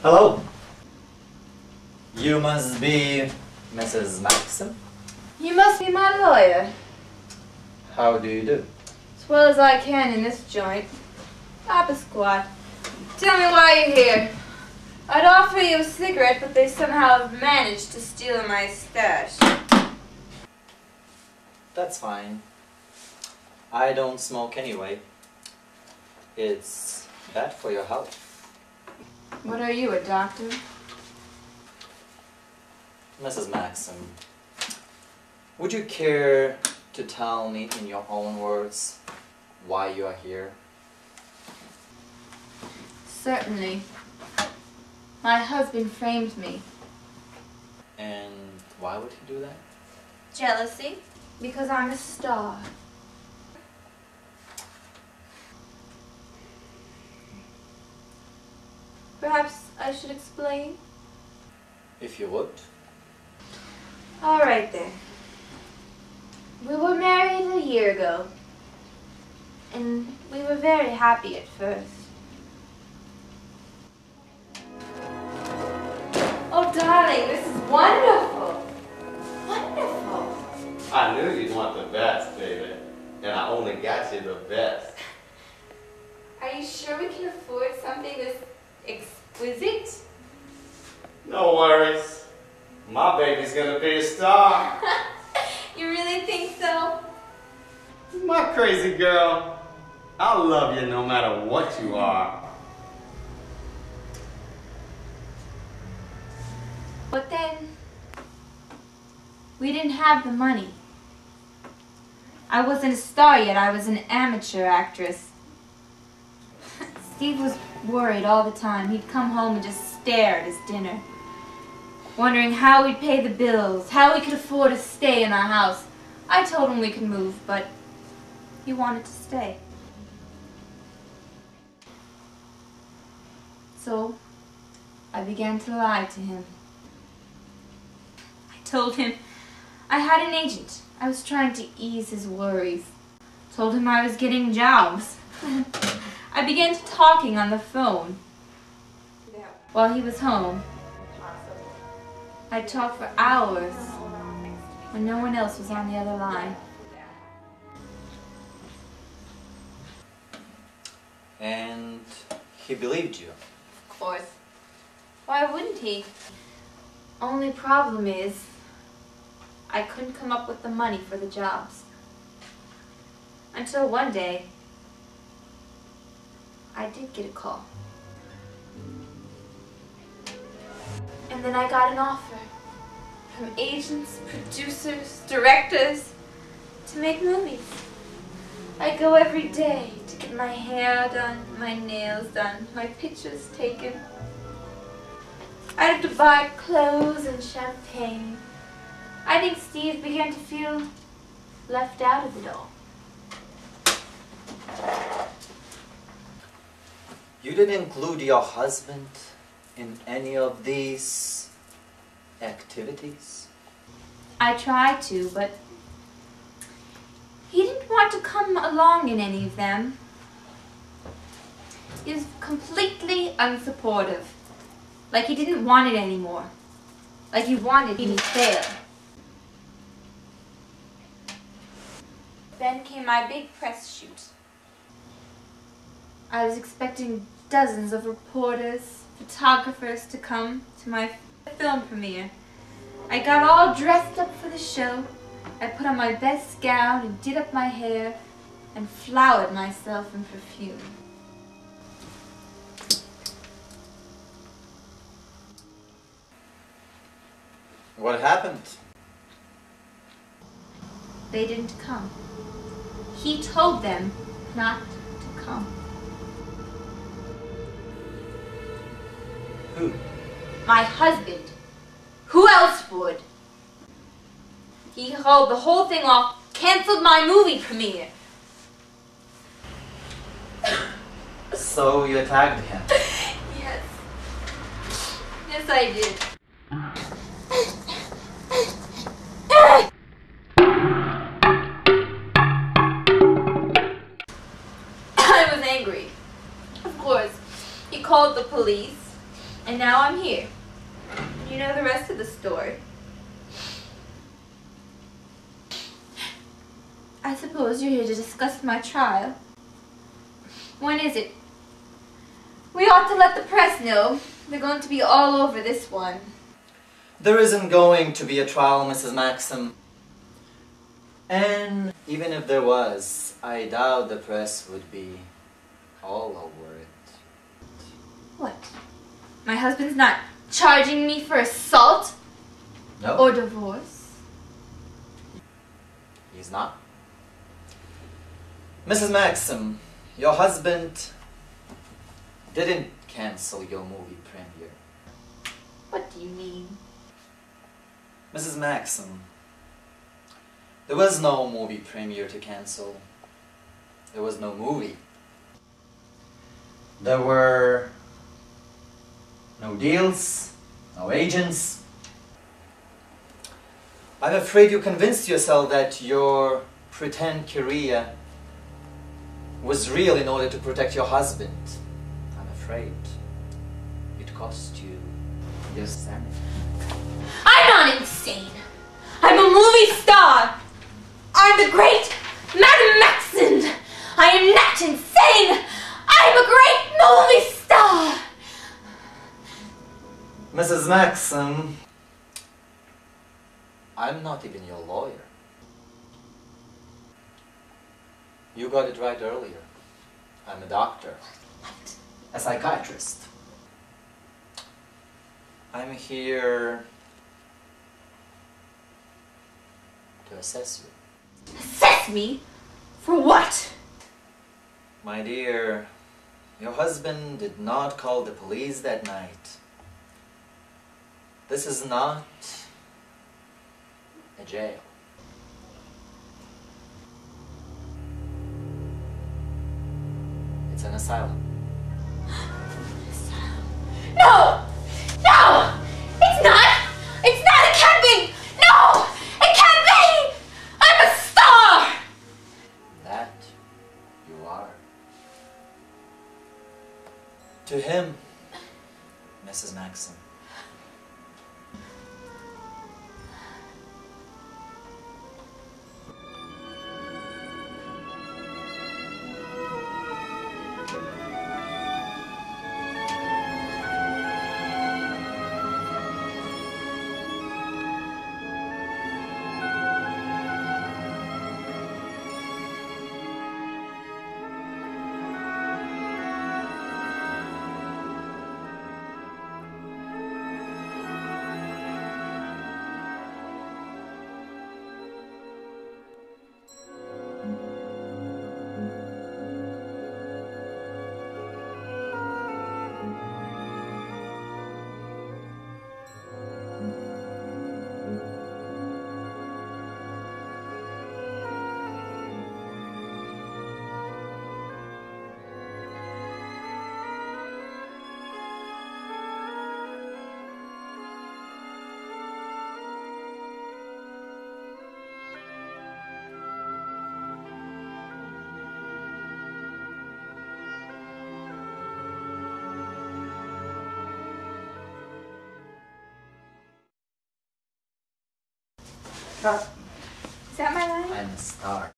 Hello. You must be Mrs. Maxim. You must be my lawyer. How do you do? As well as I can in this joint. Papa Squat. Tell me why you're here. I'd offer you a cigarette, but they somehow have managed to steal my stash. That's fine. I don't smoke anyway. It's bad for your health. What are you, a doctor? Mrs. Maxim, would you care to tell me in your own words why you are here? Certainly. My husband framed me. And why would he do that? Jealousy? Because I'm a star. Perhaps I should explain? If you would. All right then. We were married a year ago, and we were very happy at first. Oh, darling, this is wonderful. Wonderful. I knew you'd want the best, baby. And I only got you the best. Are you sure we can afford something this exquisite? No worries. My baby's gonna be a star. You really think so? My crazy girl. I'll love you no matter what you are. But then, we didn't have the money. I wasn't a star yet, I was an amateur actress. Steve was worried all the time. He'd come home and just stare at his dinner, wondering how we'd pay the bills, how we could afford to stay in our house. I told him we could move, but he wanted to stay. So, I began to lie to him. I told him I had an agent. I was trying to ease his worries. Told him I was getting jobs. I began talking on the phone while he was home. I talked for hours when no one else was on the other line. And he believed you. Of course. Why wouldn't he? Only problem is, I couldn't come up with the money for the jobs. Until one day, I did get a call. And then I got an offer from agents, producers, directors to make movies. I go every day to get my hair done, my nails done, my pictures taken. I had to buy clothes and champagne. I think Steve began to feel left out of it all. You didn't include your husband in any of these activities? I tried to, but he didn't want to come along in any of them. He was completely unsupportive. Like he didn't want it anymore. Like he wanted me to fail. Then came my big press shoot. I was expecting dozens of reporters, photographers to come to my film premiere. I got all dressed up for the show. I put on my best gown and did up my hair and flowered myself in perfume. What happened? They didn't come. He told them not to come. Who? My husband. Who else would? He called the whole thing off, canceled my movie premiere. So you attacked him? Yes. Yes, I did. I was angry. Of course. He called the police. And now I'm here. You know the rest of the story. I suppose you're here to discuss my trial. When is it? We ought to let the press know. They're going to be all over this one. There isn't going to be a trial, Mrs. Maxim. And even if there was, I doubt the press would be all over it. What? My husband's not charging me for assault? No. Or divorce? He's not. Mrs. Maxim, your husband didn't cancel your movie premiere. What do you mean? Mrs. Maxim, there was no movie premiere to cancel. There was no movie. There were no deals, no agents. I'm afraid you convinced yourself that your pretend career was real in order to protect your husband. I'm afraid it cost you your sanity. I'm not insane. I'm a movie star. I'm the great Madame Maxim. I am not insane. I'm a great movie star. Mrs. Maxim, I'm not even your lawyer. You got it right earlier. I'm a doctor. A psychiatrist. I'm here to assess you. Assess me? For what? My dear, your husband did not call the police that night. This is not a jail. It's an asylum. No! No! It's not! It's not! It can't be! No! It can't be! I'm a star! That you are. To him, Mrs. Maxim. Is that my line? I'm a star.